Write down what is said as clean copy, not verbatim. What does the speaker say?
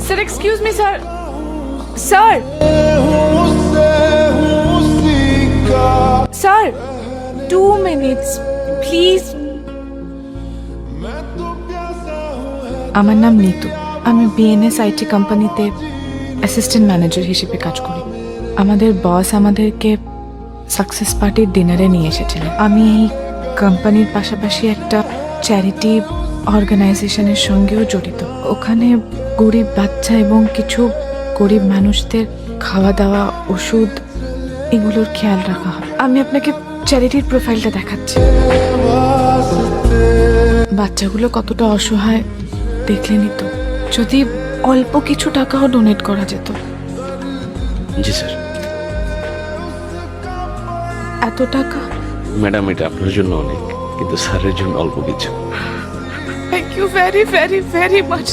Sir excuse me sir sir sir 2 minutes please. আমার নাম নিতু, আমি বিএনএস আইটি কোম্পানিতে অ্যাসিস্ট্যান্ট ম্যানেজার হিসেবে কাজ করি। আমাদের বস আমাদেরকে সাকসেস পার্টির ডিনারে নিয়ে এসেছিলেন। আমি এই কোম্পানির পাশাপাশি একটা চ্যারিটি অর্গানাইজেশনের সঙ্গেও জড়িত। ওখানে গরিব বাচ্চা এবং কিছু গরিব মানুষদের খাওয়া দাওয়া, ওষুধ এগুলোর খেয়াল রাখা হয়। আমি আপনাকে চ্যারিটির প্রোফাইলটা দেখাচ্ছি। বাচ্চাগুলো কতটা অসহায় দেখলেনই তো। যদি অল্প কিছু টাকাও ডোনেট করা যেত। জি স্যার। এত টাকা? ম্যাডাম, এটা আপনার জন্য অনেক, কিন্তু স্যারের জন্য অল্প কিছু। Thank you very very very much.